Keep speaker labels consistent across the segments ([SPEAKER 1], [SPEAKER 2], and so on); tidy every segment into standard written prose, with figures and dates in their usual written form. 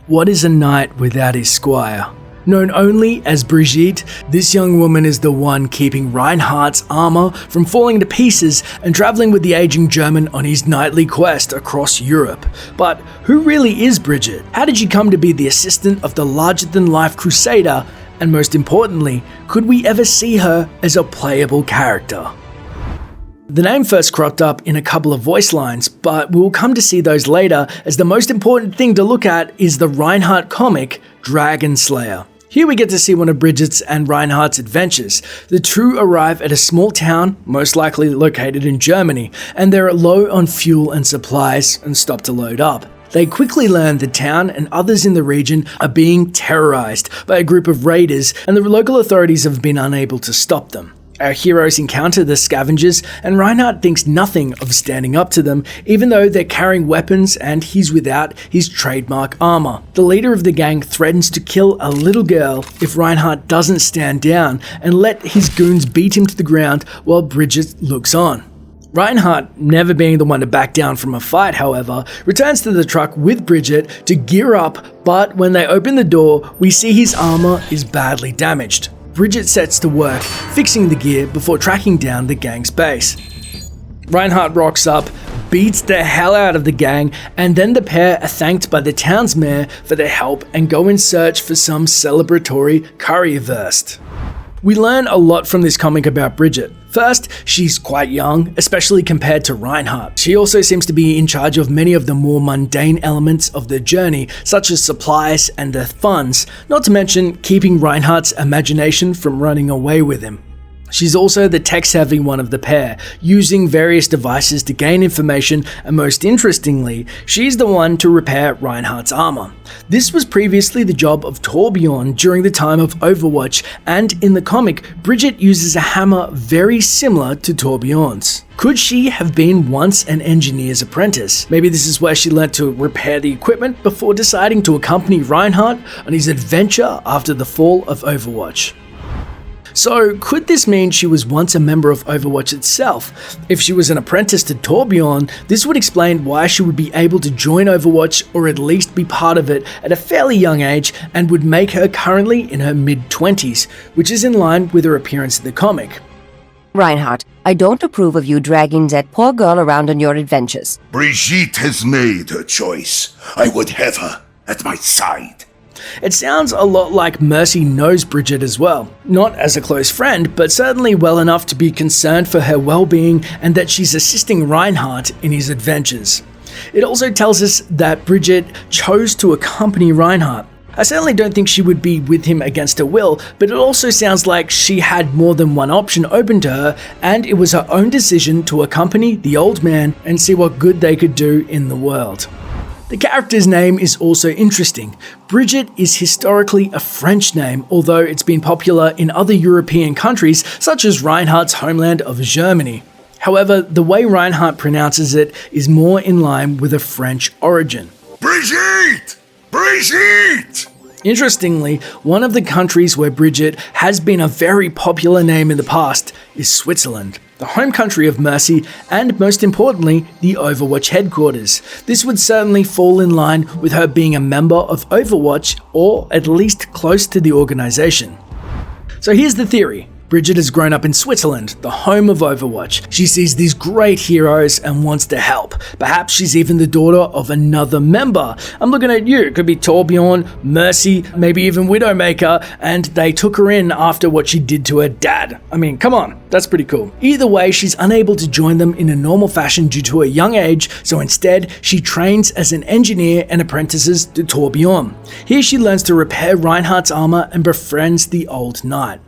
[SPEAKER 1] What is a knight without his squire? Known only as Brigitte, this young woman is the one keeping Reinhardt's armour from falling to pieces and travelling with the aging German on his nightly quest across Europe. But who really is Brigitte? How did she come to be the assistant of the larger-than-life crusader? And most importantly, could we ever see her as a playable character? The name first cropped up in a couple of voice lines, but we'll come to see those later, as the most important thing to look at is the Reinhardt comic, Dragon Slayer. Here we get to see one of Brigitte's and Reinhardt's adventures. The two arrive at a small town, most likely located in Germany, and they're low on fuel and supplies and stop to load up. They quickly learn the town and others in the region are being terrorized by a group of raiders, and the local authorities have been unable to stop them. Our heroes encounter the scavengers, and Reinhardt thinks nothing of standing up to them, even though they're carrying weapons and he's without his trademark armor. The leader of the gang threatens to kill a little girl if Reinhardt doesn't stand down and let his goons beat him to the ground while Brigitte looks on. Reinhardt, never being the one to back down from a fight, however, returns to the truck with Brigitte to gear up, but when they open the door, we see his armor is badly damaged. Brigitte sets to work, fixing the gear before tracking down the gang's base. Reinhardt rocks up, beats the hell out of the gang, and then the pair are thanked by the town's mayor for their help and go in search for some celebratory currywurst. We learn a lot from this comic about Brigitte. First, she's quite young, especially compared to Reinhardt. She also seems to be in charge of many of the more mundane elements of the journey, such as supplies and the funds, not to mention keeping Reinhardt's imagination from running away with him. She's also the tech-savvy one of the pair, using various devices to gain information, and most interestingly, she's the one to repair Reinhardt's armor. This was previously the job of Torbjorn during the time of Overwatch, and in the comic, Brigitte uses a hammer very similar to Torbjorn's. Could she have been once an engineer's apprentice? Maybe this is where she learnt to repair the equipment before deciding to accompany Reinhardt on his adventure after the fall of Overwatch. So, could this mean she was once a member of Overwatch itself? If she was an apprentice to Torbjorn, this would explain why she would be able to join Overwatch or at least be part of it at a fairly young age, and would make her currently in her mid-20s, which is in line with her appearance in the comic.
[SPEAKER 2] Reinhardt, I don't approve of you dragging that poor girl around on your adventures.
[SPEAKER 3] Brigitte has made her choice. I would have her at my side.
[SPEAKER 1] It sounds a lot like Mercy knows Brigitte as well. Not as a close friend, but certainly well enough to be concerned for her well-being and that she's assisting Reinhardt in his adventures. It also tells us that Brigitte chose to accompany Reinhardt. I certainly don't think she would be with him against her will, but it also sounds like she had more than one option open to her, and it was her own decision to accompany the old man and see what good they could do in the world. The character's name is also interesting. Brigitte is historically a French name, although it's been popular in other European countries, such as Reinhardt's homeland of Germany. However, the way Reinhardt pronounces it is more in line with a French origin.
[SPEAKER 3] Brigitte! Brigitte!
[SPEAKER 1] Interestingly, one of the countries where Brigitte has been a very popular name in the past is Switzerland, the home country of Mercy, and most importantly, the Overwatch headquarters. This would certainly fall in line with her being a member of Overwatch, or at least close to the organization. So here's the theory. Brigitte has grown up in Switzerland, the home of Overwatch. She sees these great heroes and wants to help. Perhaps she's even the daughter of another member. I'm looking at you. It could be Torbjorn, Mercy, maybe even Widowmaker, and they took her in after what she did to her dad. I mean, come on, that's pretty cool. Either way, she's unable to join them in a normal fashion due to her young age, so instead, she trains as an engineer and apprentices to Torbjorn. Here she learns to repair Reinhardt's armor and befriends the old knight.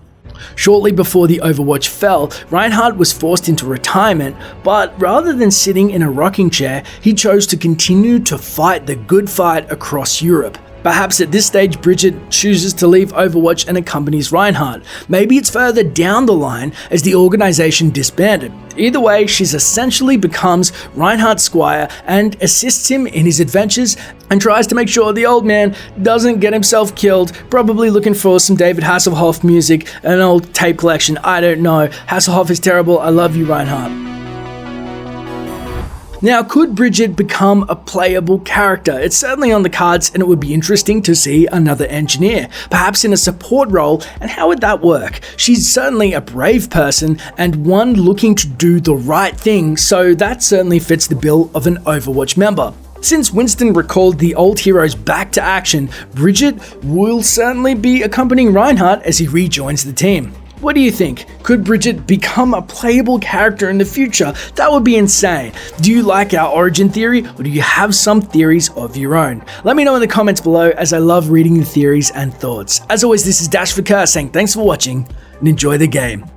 [SPEAKER 1] Shortly before the Overwatch fell, Reinhardt was forced into retirement, but rather than sitting in a rocking chair, he chose to continue to fight the good fight across Europe. Perhaps at this stage, Brigitte chooses to leave Overwatch and accompanies Reinhardt. Maybe it's further down the line as the organization disbanded. Either way, she's essentially becomes Reinhardt's squire and assists him in his adventures and tries to make sure the old man doesn't get himself killed, probably looking for some David Hasselhoff music, an old tape collection, I don't know. Hasselhoff is terrible, I love you, Reinhardt. Now, could Brigitte become a playable character? It's certainly on the cards, and it would be interesting to see another engineer, perhaps in a support role, and how would that work? She's certainly a brave person and one looking to do the right thing, so that certainly fits the bill of an Overwatch member. Since Winston recalled the old heroes back to action, Brigitte will certainly be accompanying Reinhardt as he rejoins the team. What do you think? Could Brigitte become a playable character in the future? That would be insane. Do you like our origin theory, or do you have some theories of your own? Let me know in the comments below, as I love reading the theories and thoughts. As always, this is Dash for Kerr saying thanks for watching and enjoy the game.